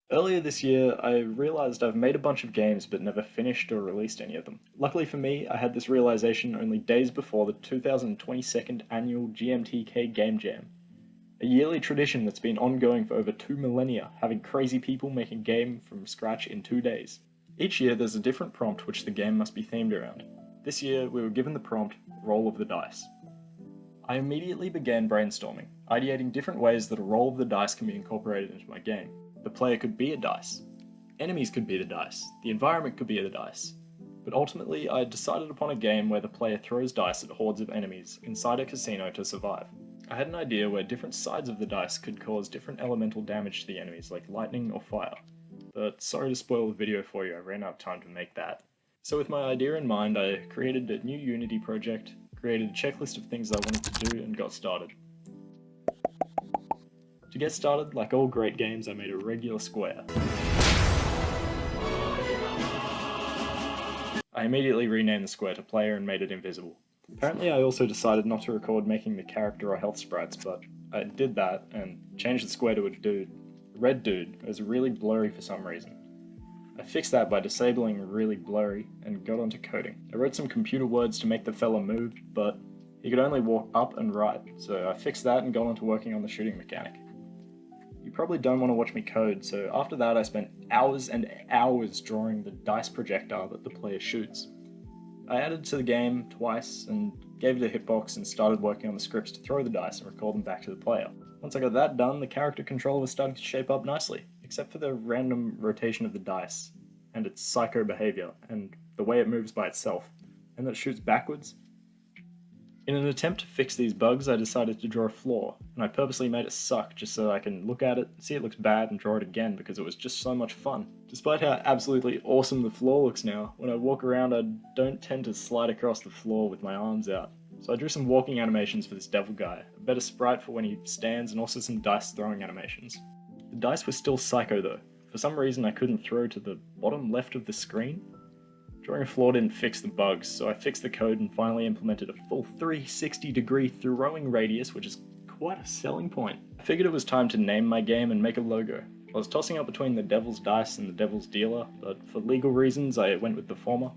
Earlier this year, I realized I've made a bunch of games but never finished or released any of them. Luckily for me, I had this realization only days before the 2022nd annual GMTK Game Jam, a yearly tradition that's been ongoing for over 2 millennia, having crazy people make a game from scratch in 2 days. Each year, there's a different prompt which the game must be themed around. This year, we were given the prompt, Roll of the Dice. I immediately began brainstorming, ideating different ways that a roll of the dice can be incorporated into my game. The player could be a dice, enemies could be the dice, the environment could be the dice. But ultimately, I decided upon a game where the player throws dice at hordes of enemies inside a casino to survive. I had an idea where different sides of the dice could cause different elemental damage to the enemies, like lightning or fire. But sorry to spoil the video for you, I ran out of time to make that. So with my idea in mind, I created a new Unity project, created a checklist of things I wanted to do, and got started. To get started, like all great games, I made a regular square. I immediately renamed the square to player and made it invisible. Apparently I also decided not to record making the character or health sprites, but I did that and changed the square to a dude. Red dude. It was really blurry for some reason. I fixed that by disabling really blurry and got onto coding. I wrote some computer words to make the fella move, but he could only walk up and right, so I fixed that and got onto working on the shooting mechanic. You probably don't want to watch me code, so after that I spent hours and hours drawing the dice projectile that the player shoots. I added to the game twice and gave it a hitbox and started working on the scripts to throw the dice and record them back to the player. Once I got that done, the character control was starting to shape up nicely, except for the random rotation of the dice and its psycho behavior and the way it moves by itself, and that it shoots backwards. In an attempt to fix these bugs, I decided to draw a flaw, and I purposely made it suck just so I can look at it, see it looks bad, and draw it again because it was just so much fun. Despite how absolutely awesome the floor looks now, when I walk around I don't tend to slide across the floor with my arms out. So I drew some walking animations for this devil guy, a better sprite for when he stands, and also some dice throwing animations. The dice were still psycho though. For some reason I couldn't throw to the bottom left of the screen. Drawing a flaw didn't fix the bugs, so I fixed the code and finally implemented a full 360-degree throwing radius, which is quite a selling point. I figured it was time to name my game and make a logo. I was tossing up between the Devil's Dice and the Devil's Dealer, but for legal reasons I went with the former.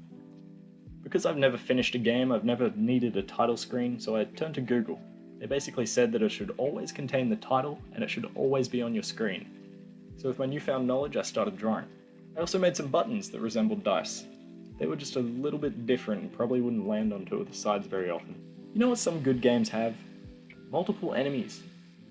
Because I've never finished a game, I've never needed a title screen, so I turned to Google. They basically said that it should always contain the title and it should always be on your screen. So with my newfound knowledge, I started drawing. I also made some buttons that resembled dice. They were just a little bit different and probably wouldn't land on two of the sides very often. You know what some good games have? Multiple enemies.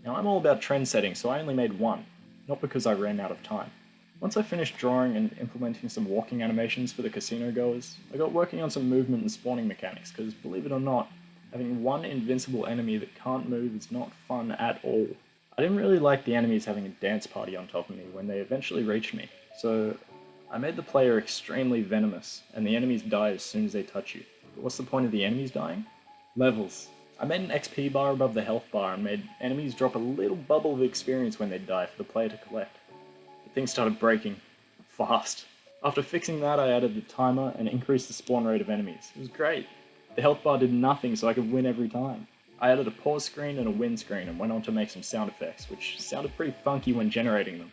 Now I'm all about trend setting, so I only made one, not because I ran out of time. Once I finished drawing and implementing some walking animations for the casino goers, I got working on some movement and spawning mechanics, because believe it or not, having one invincible enemy that can't move is not fun at all. I didn't really like the enemies having a dance party on top of me when they eventually reached me, so I made the player extremely venomous, and the enemies die as soon as they touch you. But what's the point of the enemies dying? Levels. I made an XP bar above the health bar and made enemies drop a little bubble of experience when they die for the player to collect. But things started breaking. Fast. After fixing that, I added the timer and increased the spawn rate of enemies. It was great. The health bar did nothing, so I could win every time. I added a pause screen and a win screen and went on to make some sound effects, which sounded pretty funky when generating them.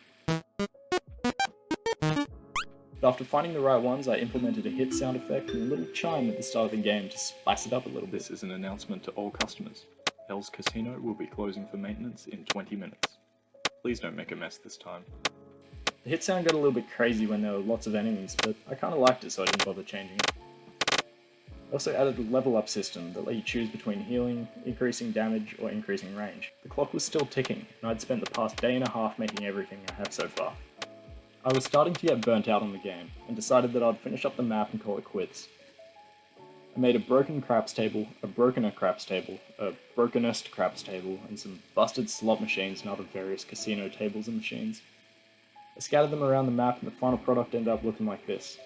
But after finding the right ones, I implemented a hit sound effect and a little chime at the start of the game to spice it up a little bit. This is an announcement to all customers. Hell's Casino will be closing for maintenance in 20 minutes. Please don't make a mess this time. The hit sound got a little bit crazy when there were lots of enemies, but I kinda liked it so I didn't bother changing it. I also added a level up system that let you choose between healing, increasing damage, or increasing range. The clock was still ticking, and I'd spent the past day and a half making everything I have so far. I was starting to get burnt out on the game, and decided that I'd finish up the map and call it quits. I made a broken craps table, a brokener craps table, a brokenest craps table, and some busted slot machines and other various casino tables and machines. I scattered them around the map and the final product ended up looking like this.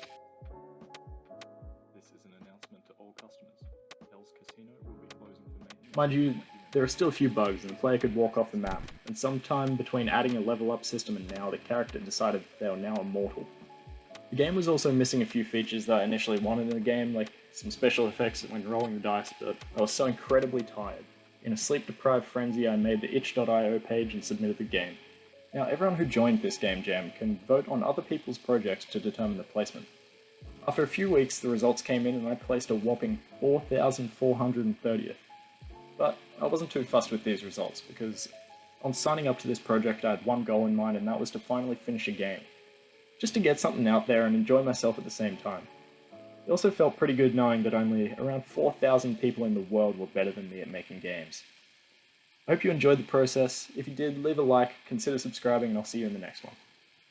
This is an announcement to all customers. Hell's Casino will be closing for maintenance. Mind you, there are still a few bugs and the player could walk off the map, and sometime between adding a level up system and now, the character decided they were now immortal. The game was also missing a few features that I initially wanted in the game, like some special effects when rolling the dice, but I was so incredibly tired. In a sleep-deprived frenzy, I made the itch.io page and submitted the game. Now, everyone who joined this game jam can vote on other people's projects to determine the placement. After a few weeks, the results came in and I placed a whopping 4,430th. But I wasn't too fussed with these results because on signing up to this project I had one goal in mind, and that was to finally finish a game. Just to get something out there and enjoy myself at the same time. It also felt pretty good knowing that only around 4,000 people in the world were better than me at making games. I hope you enjoyed the process. If you did, leave a like, consider subscribing, and I'll see you in the next one.